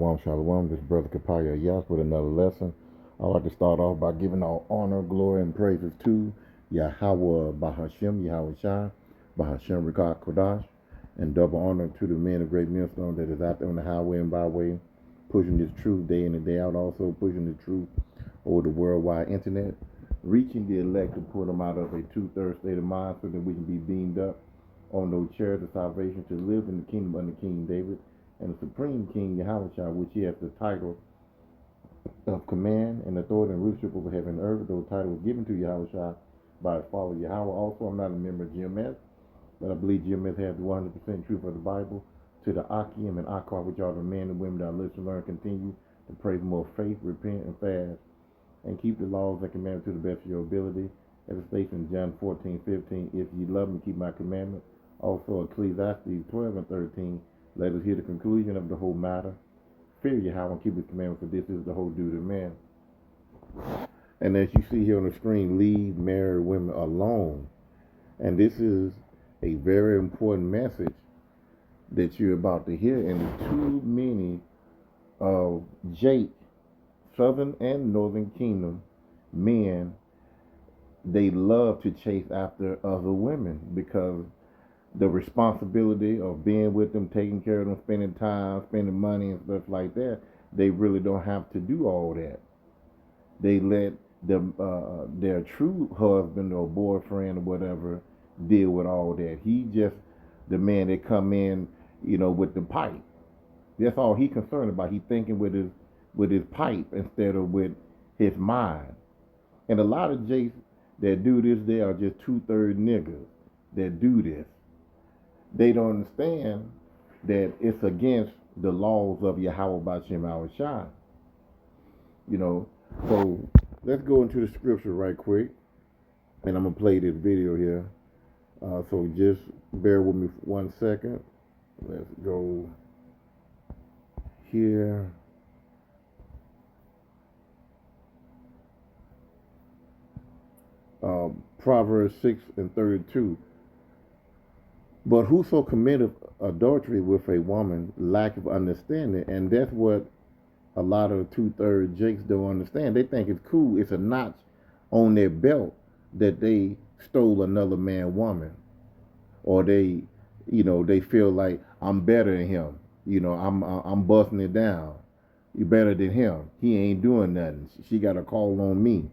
Shalom, shalom. This is Brother Kapaya Yas with another lesson. I'd like to start off by giving all honor, glory, and praises to Yahweh Bahashem, Yahweh Shai, Bahashem Rikah Kodash, and double honor to the men of Great Millstone that is out there on the highway and byway, pushing this truth day in and day out, also pushing the truth over the worldwide internet, reaching the elect to pull them out of a two-thirds state of mind so that we can be beamed up on those chairs of salvation to live in the kingdom under King David and the Supreme King Yahushua, which he has the title of command and authority and rulership over heaven and earth. Those titles were given to Yahushua by his father Yahweh. Also, I'm not a member of GMS, but I believe GMS has the 100% truth of the Bible. To the Akim and Akkar, which are the men and women that listen, learn, continue to pray for more faith, repent, and fast, and keep the laws and commandments to the best of your ability. As it states in John 14:15, if ye love me, keep my commandments. Also, Ecclesiastes 12 and 13, let us hear the conclusion of the whole matter. Fear Yahweh and keep his commandments, for this is the whole duty of man. And as you see here on the screen, leave married women alone. And this is a very important message that you're about to hear. And too many of Jake, Southern and Northern Kingdom men, they love to chase after other women because the responsibility of being with them, taking care of them, spending time, spending money and stuff like that, they really don't have to do all that. They let them, their true husband or boyfriend or whatever deal with all that. He just the man that come in, with the pipe. That's all he concerned about. He thinking with his pipe instead of with his mind. And a lot of jakes that do this, they are just 2/3 niggas that do this. They don't understand that it's against the laws of Yahweh B'Shem Yahushua. So let's go into the scripture right quick, and I'm gonna play this video here. So just bear with me for 1 second. Let's go here. Proverbs 6 and 32. But whoso committeth adultery with a woman lacketh understanding, and that's what a lot of 2/3 jakes don't understand. They think it's cool. It's a notch on their belt that they stole another man's woman, or they feel like I'm better than him. I'm busting it down. You better than him. He ain't doing nothing. She got a call on me.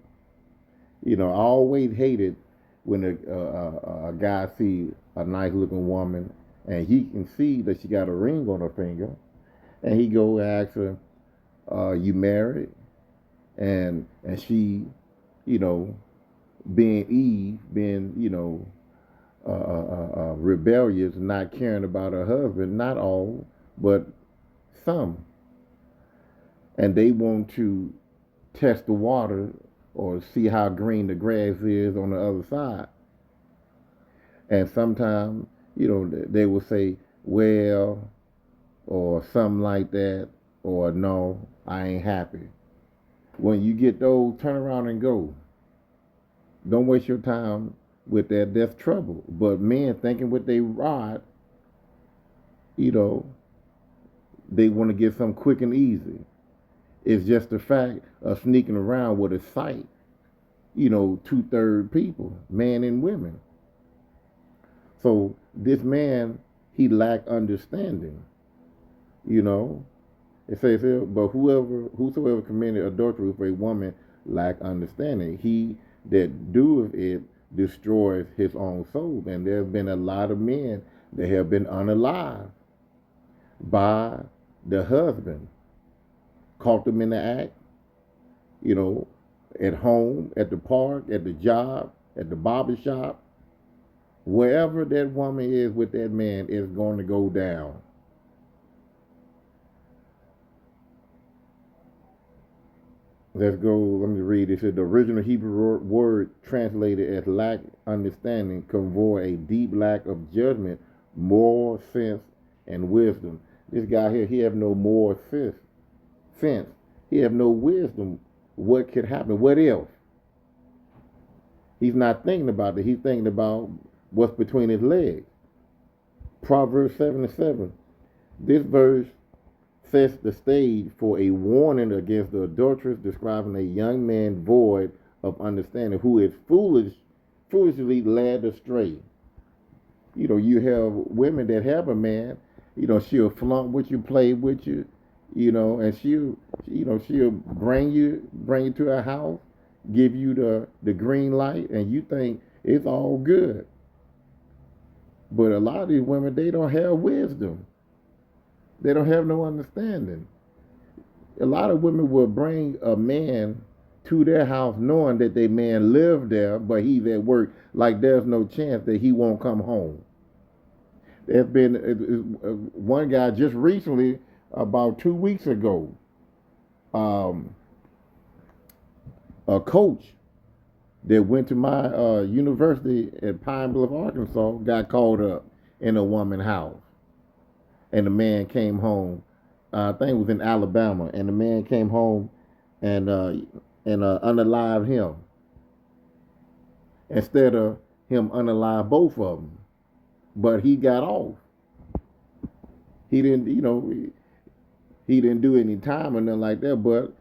I always hated when a guy see a nice looking woman and he can see that she got a ring on her finger, and he go ask her, you married? And she, being Eve, being, rebellious, not caring about her husband, not all, but some. And they want to test the water or see how green the grass is on the other side. And sometimes, they will say, well, or something like that, or no, I ain't happy. When you get those, turn around and go. Don't waste your time with that. That's trouble. But men thinking with their rod, they want to get something quick and easy. It's just the fact of sneaking around with a sight, 2/3 people, men and women. So this man, he lacked understanding. It says here, but whosoever committed adultery with a woman lack understanding. He that doeth it destroys his own soul. And there have been a lot of men that have been unalived by the husband. Caught them in the act, at home, at the park, at the job, at the barber shop. Wherever that woman is with that man, is going to go down. Let's go, let me read it. It said the original Hebrew word translated as lack understanding convey a deep lack of judgment, moral sense, and wisdom. This guy here, he have no moral sense. He have no wisdom. What could happen? What if? He's not thinking about it. He's thinking about what's between his legs. Proverbs 7 and 7. This verse sets the stage for a warning against the adulteress, describing a young man void of understanding who is foolishly led astray. You have women that have a man, she'll flaunt with you, play with you, and she'll bring you to her house, give you the green light, and you think it's all good. But a lot of these women, they don't have wisdom. They don't have no understanding. A lot of women will bring a man to their house knowing that their man lives there, but he's at work, like there's no chance that he won't come home. There's been one guy just recently, about 2 weeks ago, a coach that went to my university at Pine Bluff, Arkansas, got caught up in a woman's house. And the man came home. I think it was in Alabama, and the man came home and unalived him instead of him unalive both of them. But he got off. He didn't, he didn't do any time or nothing like that. But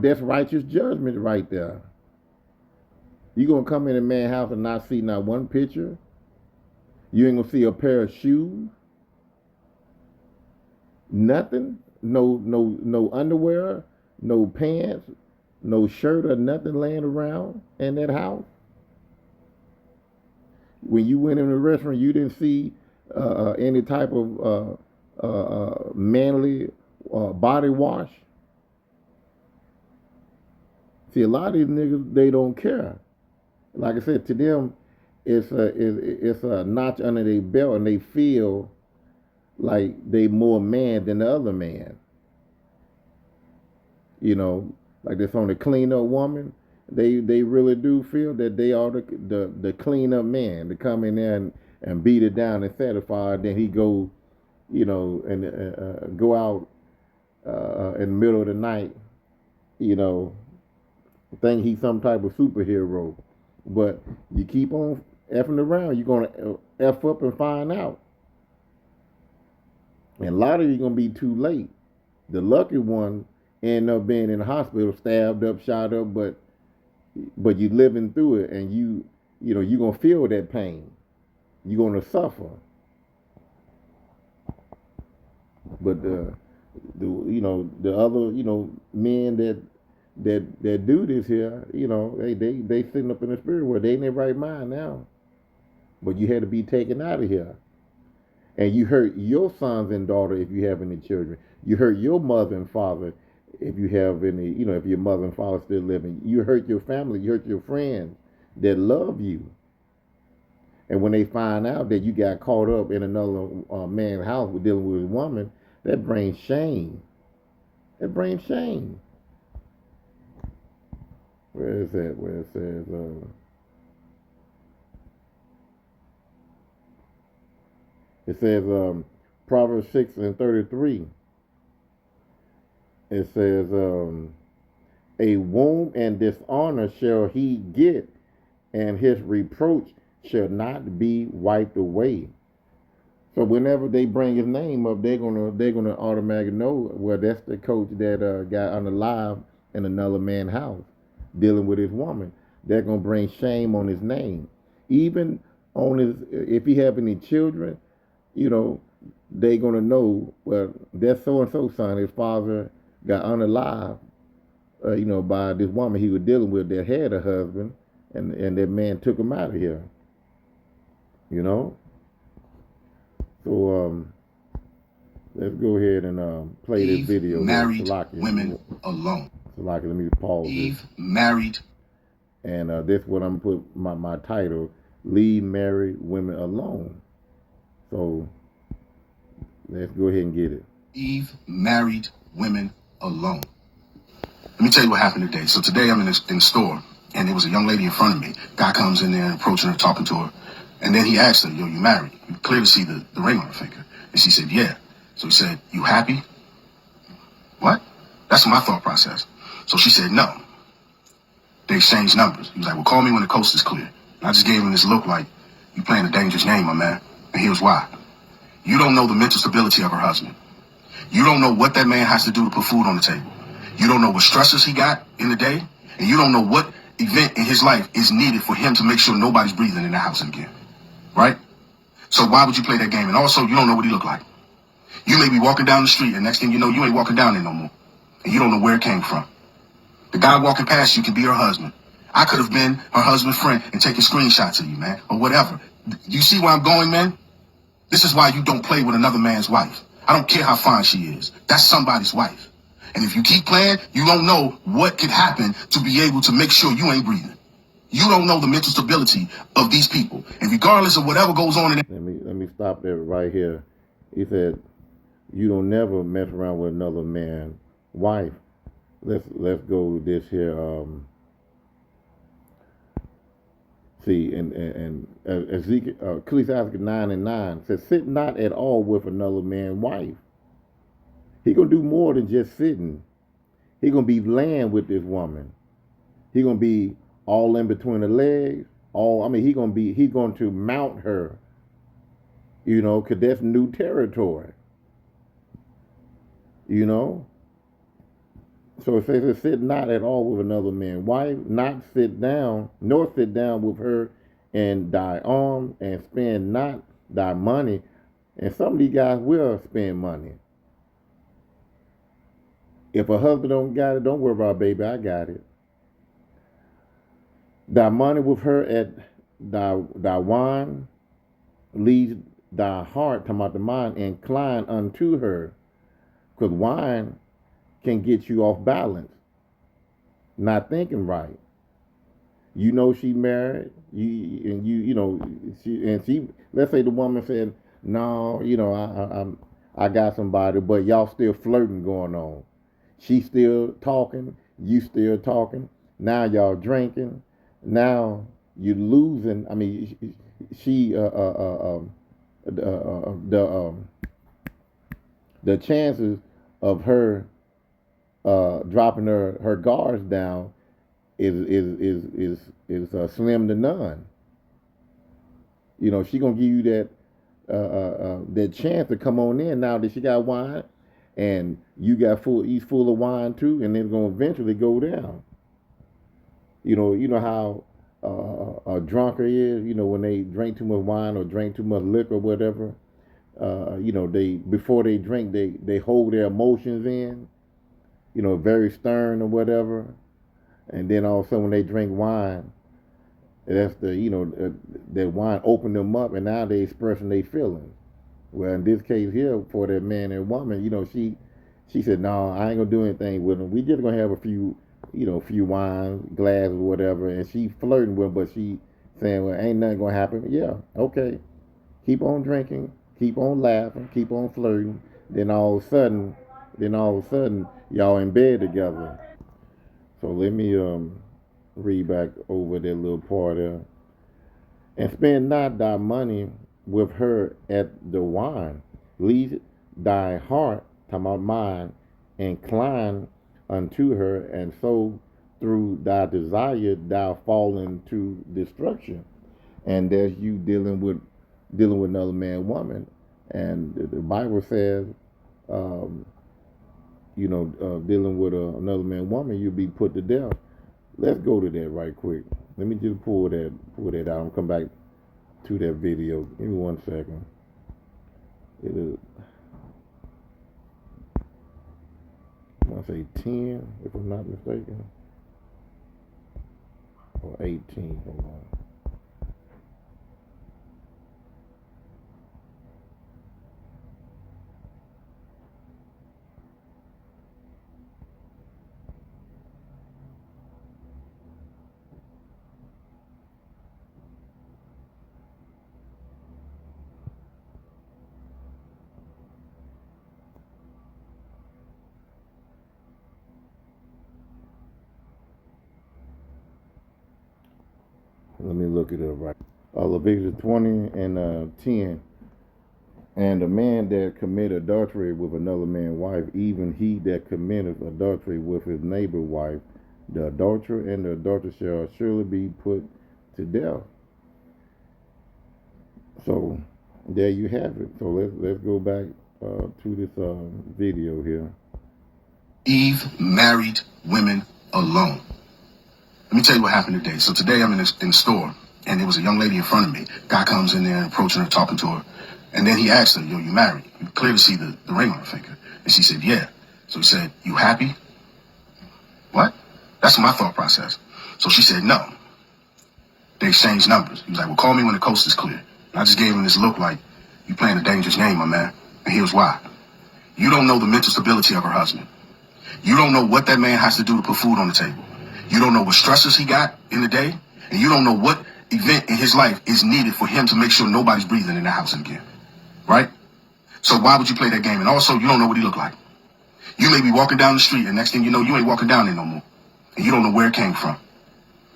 that's righteous judgment right there. You gonna come in a man's house and not see not one picture? You ain't gonna see a pair of shoes? Nothing? No underwear, no pants, no shirt or nothing laying around in that house? When you went in the restaurant, you didn't see any type of manly body wash? See, a lot of these niggas, they don't care. Like I said, to them, it's a notch under their belt, and they feel like they more man than the other man. Like this on the clean up woman, they really do feel that they are the clean up man to come in there and beat it down and satisfy. Then he go, and go out in the middle of the night, think he's some type of superhero. But you keep on effing around, you're gonna F up and find out. And a lot of you gonna be too late. The lucky one end up being in the hospital, stabbed up, shot up, but you living through it, and you're gonna feel that pain. You're gonna suffer. But the other men that do this here, they sitting up in the spirit world. They in their right mind now. But you had to be taken out of here. And you hurt your sons and daughters if you have any children. You hurt your mother and father if you have any, if your mother and father still living. You hurt your family. You hurt your friends that love you. And when they find out that you got caught up in another man's house dealing with a woman, that brings shame. It brings shame. Where is that? Where it says, Proverbs 6:33. It says, a wound and dishonor shall he get, and his reproach shall not be wiped away. So whenever they bring his name up, they're gonna automatically know, well, that's the coach that got unalive in another man's house, dealing with his woman. They're gonna bring shame on his name, even on his. If he have any children, they're gonna know, well, that's so and so son. His father got unalive, by this woman he was dealing with that had a husband, and that man took him out of here. So let's go ahead and play this video. Married women alone. Salaki, let me pause Eve this. Married. And this is what I'm gonna put my title: Leave Married Women Alone. So let's go ahead and get it. Eve married women alone. Let me tell you what happened today. So today I'm in the store, and there was a young lady in front of me. Guy comes in there, approaching her, talking to her. And then he asked her, yo, you married? You clear to see the ring on her finger. And she said, yeah. So he said, you happy? What? That's my thought process. So she said, no. They exchanged numbers. He was like, well, call me when the coast is clear. And I just gave him this look like, you playing a dangerous game, my man. And here's why. You don't know the mental stability of her husband. You don't know what that man has to do to put food on the table. You don't know what stresses he got in the day, and you don't know what event in his life is needed for him to make sure nobody's breathing in the house again. Right? So why would you play that game? And also, you don't know what he looked like. You may be walking down the street, and next thing you know, you ain't walking down there no more. And you don't know where it came from. The guy walking past you could be her husband. I could have been her husband's friend and taking screenshots of you, man, or whatever. You see where I'm going, man? This is why you don't play with another man's wife. I don't care how fine she is. That's somebody's wife. And if you keep playing, you don't know what could happen to be able to make sure you ain't breathing. You don't know the mental stability of these people. And regardless of whatever goes on in it. Let me stop there right here. He said, you don't never mess around with another man's wife. Let's go with this here. See, and Ezekiel, Ecclesiastes 9:9 says, sit not at all with another man's wife. He gonna do more than just sitting. He gonna be laying with this woman. He gonna be all in between the legs. He going to mount her. You know, cause that's new territory. You know. So it says, sit not at all with another man's wife, not sit down, nor sit down with her in thy arms, and spend not thy money. And some of these guys will spend money. If a husband don't got it, don't worry about it, baby, I got it. Thy money with her at thy wine, leads thy heart, talking about the mind, incline unto her. Because wine can get you off balance, not thinking right. You know she married, she. Let's say the woman said, "No, I got somebody," but y'all still flirting going on. She still talking, you still talking. Now y'all drinking. Now you losing. I mean, the chances of her dropping her guards down is slim to none. You know, she gonna give you that chance to come on in now that she got wine, and he's full of wine too, and then gonna eventually go down. You know how a drunkard is. You know, when they drink too much wine or drink too much liquor or whatever. They before they drink, they hold their emotions in. You know, very stern or whatever, and then all of a sudden when they drink wine, that's that wine opened them up, and now they expressing their feelings. Well, in this case here, for that man and woman, she said, "No, I ain't gonna do anything with them. We just gonna have a few wine glasses or whatever." And she flirting with him, but she saying, "Well, ain't nothing gonna happen." Yeah, okay, keep on drinking, keep on laughing, keep on flirting. Then all of a sudden, y'all in bed together. So let me read back over that little part there. And spend not thy money with her at the wine. Lead thy heart, talking about mine, incline unto her, and so through thy desire thou fall into destruction. And there's you dealing with another man, woman, and the Bible says, dealing with another man, woman, you'll be put to death. Let's go to that right quick. Let me just pull that out and come back to that video. Give me 1 second. It is, I want to say 10, if I'm not mistaken, or 18. Hold on. Let me look it up right. Leviticus 20 and 10. And the man that committed adultery with another man's wife, even he that committeth adultery with his neighbor's wife, the adulterer and the adulteress shall surely be put to death. So there you have it. So let's go back to this video here. Eve married women alone. Let me tell you what happened today. So today I'm in the store, and there was a young lady in front of me. Guy comes in there, approaching her, talking to her. And then he asked her, yo, you married? You clearly see the ring on her finger. And she said, yeah. So he said, you happy? What? That's my thought process. So she said, no. They exchanged numbers. He was like, well, call me when the coast is clear. And I just gave him this look like, you playing a dangerous game, my man. And here's why. You don't know the mental stability of her husband. You don't know what that man has to do to put food on the table. You don't know what stresses he got in the day. And you don't know what event in his life is needed for him to make sure nobody's breathing in the house again. Right? So why would you play that game? And also, you don't know what he looked like. You may be walking down the street, and next thing you know, you ain't walking down there no more. And you don't know where it came from.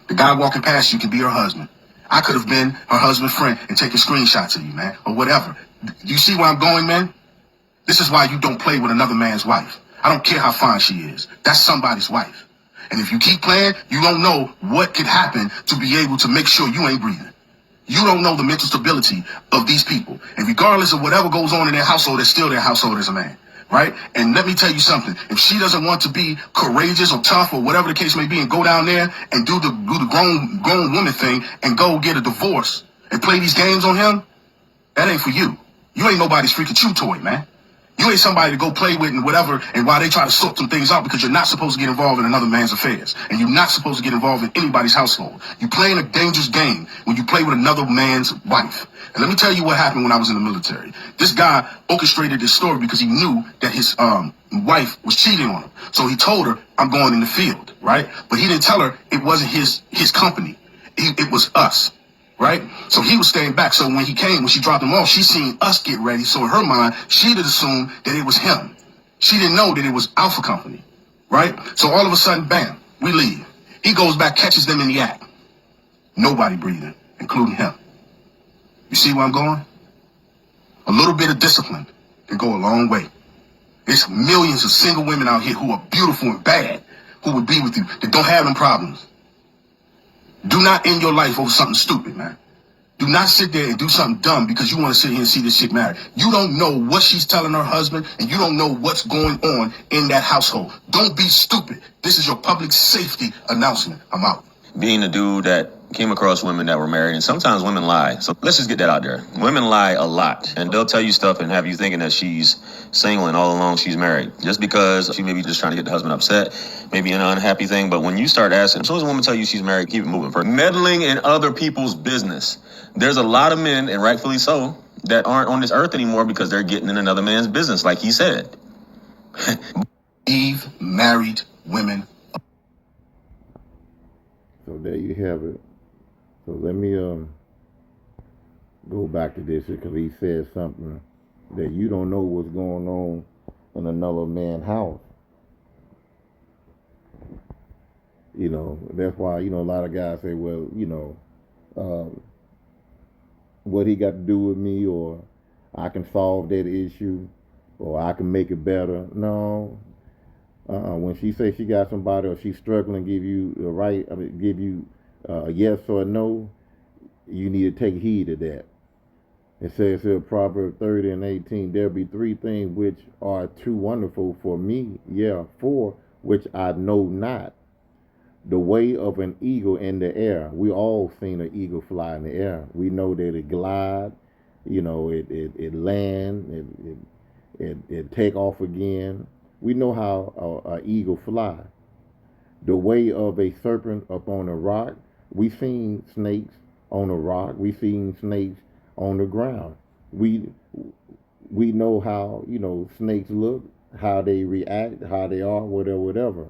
The guy walking past you can be her husband. I could have been her husband's friend and taking screenshots of you, man, or whatever. You see where I'm going, man? This is why you don't play with another man's wife. I don't care how fine she is. That's somebody's wife. And if you keep playing, you don't know what could happen to be able to make sure you ain't breathing. You don't know the mental stability of these people. And regardless of whatever goes on in their household, it's still their household as a man. Right? And let me tell you something. If she doesn't want to be courageous or tough or whatever the case may be and go down there and do the grown woman thing and go get a divorce and play these games on him, that ain't for you. You ain't nobody's freaking chew toy, man. You ain't somebody to go play with and whatever, and while they try to sort some things out, because you're not supposed to get involved in another man's affairs. And you're not supposed to get involved in anybody's household. You're playing a dangerous game when you play with another man's wife. And let me tell you what happened when I was in the military. This guy orchestrated this story because he knew that his wife was cheating on him. So he told her, I'm going in the field, right? But he didn't tell her it wasn't his company. It was us. Right? So he was staying back. So when he came, when she dropped him off, she seen us get ready. So in her mind, she'd have assumed that it was him. She didn't know that it was Alpha Company. Right? So all of a sudden, bam, we leave. He goes back, catches them in the act. Nobody breathing, including him. You see where I'm going? A little bit of discipline can go a long way. There's millions of single women out here who are beautiful and bad, who would be with you, that don't have them problems. Do not end your life over something stupid, man. Do not sit there and do something dumb because you want to sit here and see this chick married. You don't know what she's telling her husband, and you don't know what's going on in that household. Don't be stupid. This is your public safety announcement. I'm out. Being a dude that came across women that were married, and sometimes women lie. So let's just get that out there. Women lie a lot, and they'll tell you stuff and have you thinking that she's single and all along she's married. Just because she may be just trying to get the husband upset, maybe an unhappy thing. But when you start asking, as soon as a woman tell you she's married, keep it moving. For meddling in other people's business. There's a lot of men, and rightfully so, that aren't on this earth anymore because they're getting in another man's business, like he said. Eve married women. So there you have it. So let me go back to this because he said something that you don't know what's going on in another man's house. You know, that's why, you know, a lot of guys say, well, you know, what he got to do with me, or I can solve that issue, or I can make it better. No. When she says she got somebody or she's struggling, give you the right, give you a yes or a no, you need to take heed of that. It says here, Proverbs 30 and 18, there be three things which are too wonderful for me, for which I know not. The way of an eagle in the air. We all seen an eagle fly in the air. We know that it glide, you know, it land, it take off again. We know how an eagle fly. The way of a serpent upon a rock. We seen snakes on a rock. We seen snakes on the ground. We know how, you know, snakes look, how they react, how they are, whatever.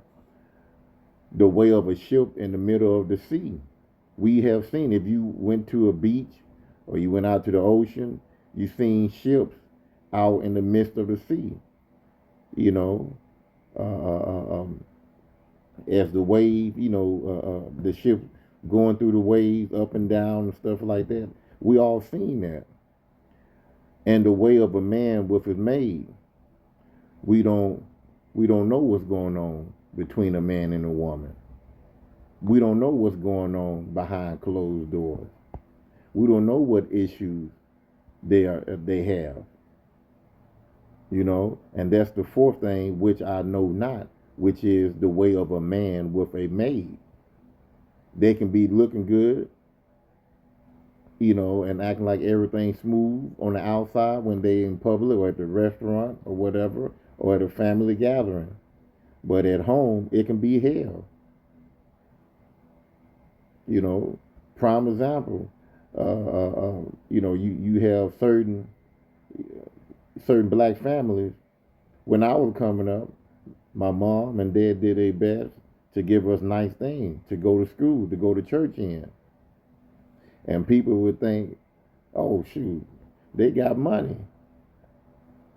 The way of a ship in the middle of the sea. We have seen, if you went to a beach or you went out to the ocean, you seen ships out in the midst of the sea. You know, as the wave, you know, the ship going through the waves up and down and stuff like that. We all seen that. And the way of a man with his maid. We don't know what's going on between a man and a woman. We don't know what's going on behind closed doors. We don't know what issues they have. And that's the fourth thing, which I know not, which is the way of a man with a maid. They can be looking good, and acting like everything's smooth on the outside when they in public or at the restaurant or whatever, or at a family gathering. But at home, it can be hell. You know, Prime example. You have certain black families. When I was coming up, my mom and dad did their best to give us nice things to go to school, to go to church in, and people would think, "Oh shoot, they got money."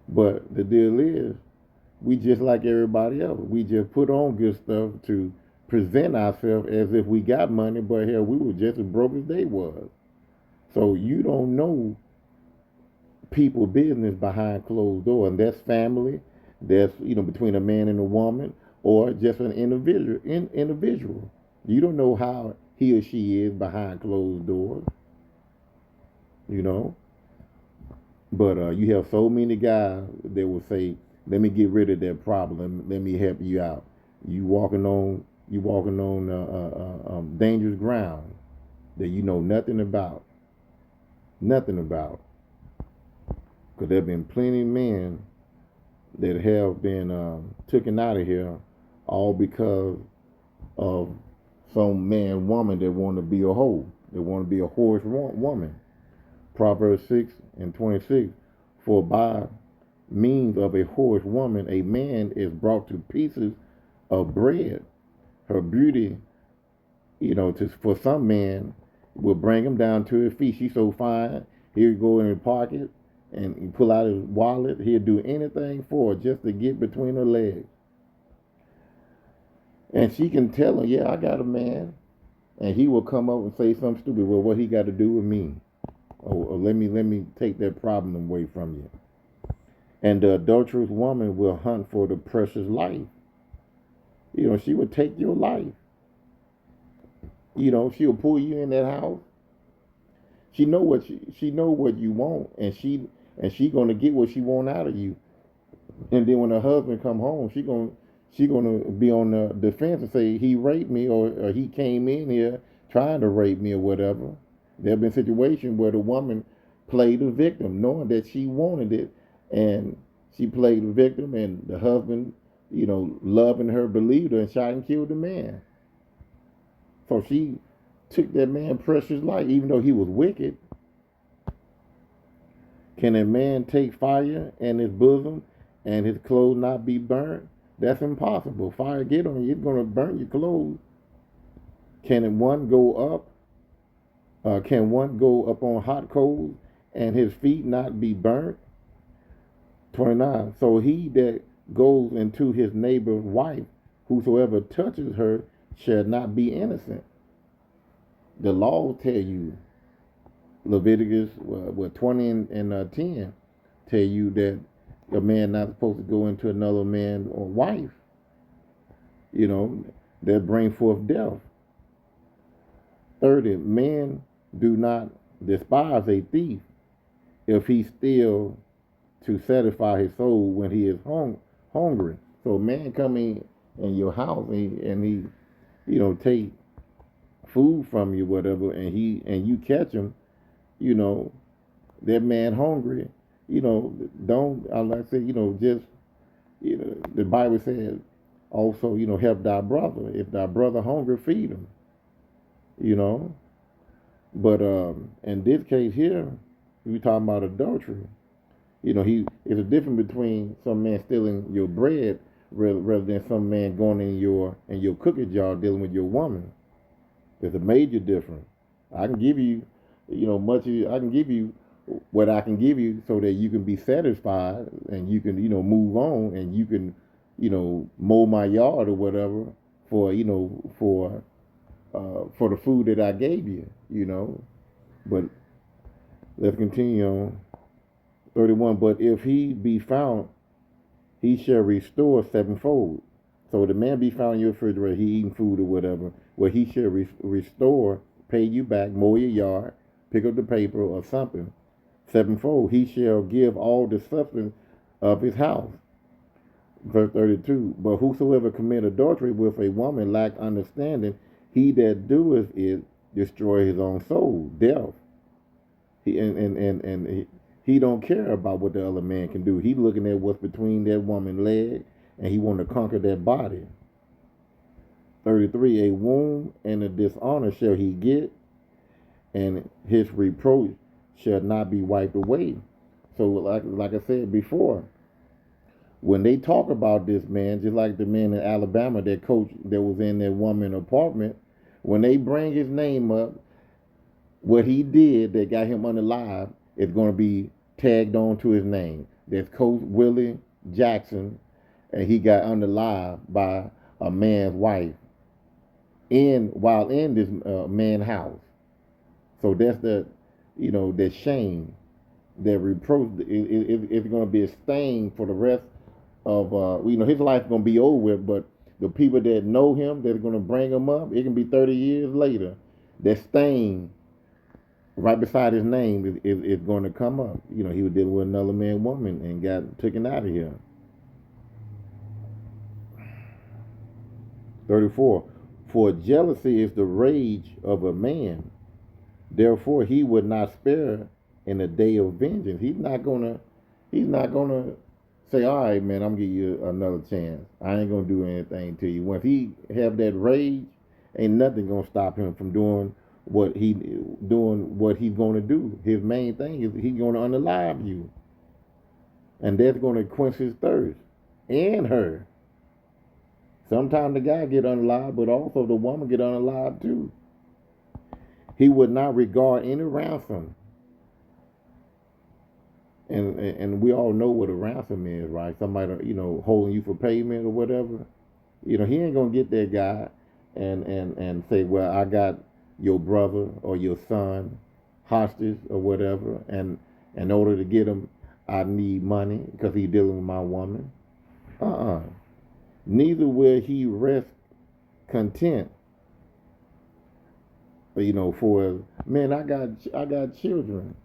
But the deal is, we just like everybody else. We just put on good stuff to present ourselves as if we got money, but hell, we were just as broke as they was. So you don't know people business behind closed doors, and that's family. That's between a man and a woman, or just an individual. You don't know how he or she is behind closed doors. You know, but you have so many guys that will say, "Let me get rid of that problem. Let me help you out." You walking on dangerous ground that you know nothing about. Because there have been plenty of men that have been taken out of here, all because of some man, woman that want to be a hoe. They want to be a whorish woman. Proverbs 6:26. For by means of a whorish woman, a man is brought to pieces of bread. Her beauty, for some men, will bring him down to his feet. She's so fine. He'll go in his pocket and pull out his wallet. He'll do anything for her just to get between her legs. And she can tell him, "Yeah, I got a man," and he will come up and say something stupid. Well, what he got to do with me? Or let me take that problem away from you. And the adulterous woman will hunt for the precious life. She would take your life. She'll pull you in that house. She know what you want, and she gonna get what she want out of you. And then when her husband come home, she gonna be on the defense and say he raped me, or he came in here trying to rape me or whatever. There have been situations where the woman played the victim, knowing that she wanted it, and she played the victim, and the husband, loving her, believed her, and shot and killed the man. So she took that man's precious life, even though he was wicked. Can a man take fire in his bosom and his clothes not be burnt? That's impossible. Fire get on you, it's going to burn your clothes. Can one go up? Can one go up on hot coals and his feet not be burnt? 29. So he that goes into his neighbor's wife, whosoever touches her, shall not be innocent. The law tell you, Leviticus 20 and 10, tell you that a man not supposed to go into another man or wife. That bring forth death. 30. Men do not despise a thief if he steal to satisfy his soul when he is hungry. So a man come in your house and he take food from you, whatever, and you catch him, that man hungry, don't, like I said, just, the Bible says also, help thy brother. If thy brother hungry, feed him, But in this case here, we talking about adultery. It's a difference between some man stealing your bread rather than some man going in your cookie jar dealing with your woman. There's a major difference. I can give you, I can give you what I can give you so that you can be satisfied and you can, move on, and you can, mow my yard or whatever for, for the food that I gave you, But let's continue on. 31. But if he be found, he shall restore sevenfold. So the man be found in your refrigerator, he eating food or whatever, where he shall restore, pay you back, mow your yard, pick up the paper or something, sevenfold. He shall give all the substance of his house. Verse 32. But whosoever commit adultery with a woman lack understanding, he that doeth it destroy his own soul, death. He don't care about what the other man can do. He looking at what's between that woman's leg, and he want to conquer that body. 33. A wound and a dishonor shall he get, and his reproach shall not be wiped away. So like I said before, when they talk about this man, just like the man in Alabama, that coach that was in that woman apartment, when they bring his name up, what he did that got him unalive is going to be tagged on to his name. That's Coach Willie Jackson, and he got unalive by a man's wife while in this man's house. So that's that shame, that reproach. It's going to be a stain for the rest of his life going to be over with. But the people that know him, that's going to bring him up, it can be 30 years later. That stain right beside his name is going to come up. He was dealing with another man, woman, and got taken out of here. 34. For jealousy is the rage of a man. Therefore, he would not spare in the day of vengeance. He's not gonna say, all right, man, I'm gonna give you another chance. I ain't gonna do anything to you. Once he have that rage, ain't nothing gonna stop him from doing what he's gonna do. His main thing is he's gonna unalive you. And that's gonna quench his thirst. And her. Sometimes the guy get unalive, but also the woman get unalive too. He would not regard any ransom. And we all know what a ransom is, right? Somebody, holding you for payment or whatever. He ain't gonna get that guy and say, well, I got your brother or your son hostage or whatever, and in order to get him, I need money because he's dealing with my woman. Neither will he rest content. For man, I got children.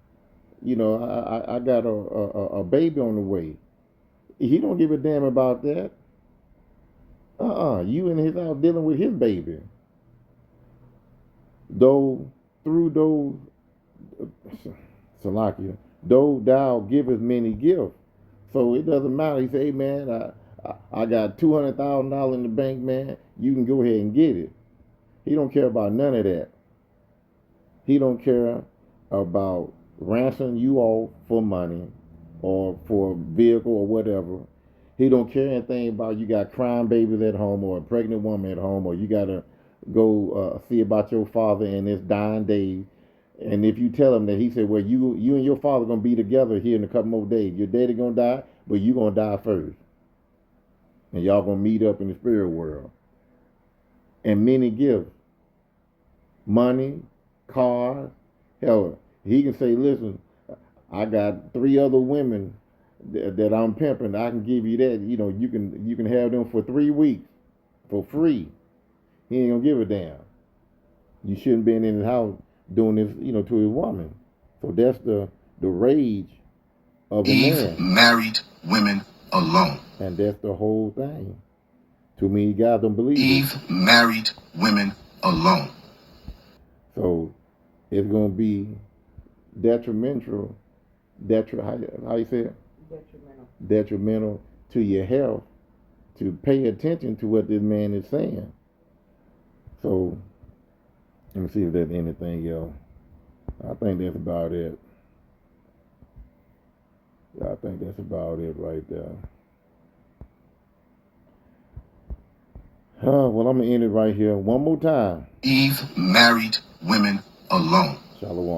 I got a baby on the way. He don't give a damn about that. You in his house dealing with his baby. Though thou givest many gifts. So it doesn't matter. He say, hey man, I got $200,000 in the bank, man. You can go ahead and get it. He don't care about none of that. He don't care about ransoming you off for money or for a vehicle or whatever. He don't care anything about you got crying babies at home or a pregnant woman at home, or you got to go see about your father in his dying days. And if you tell him that, he said, well, you and your father going to be together here in a couple more days. Your daddy going to die, but you going to die first. And y'all going to meet up in the spirit world. And many gifts. Money, cars. Hell, he can say, listen, I got 3 other women that I'm pimping. I can give you that. You can have them for 3 weeks for free. He ain't gonna give a damn. You shouldn't be in his house doing this, to his woman. So that's the rage of a man. Married women alone. And that's the whole thing. Too many guys don't believe Eve married women alone. So it's gonna be detrimental. How you say it? Detrimental to your health to pay attention to what this man is saying. So let me see if there's anything else. I think that's about it. I think that's about it right there. Well, I'm going to end it right here. One more time. Eve married women alone. Shalom.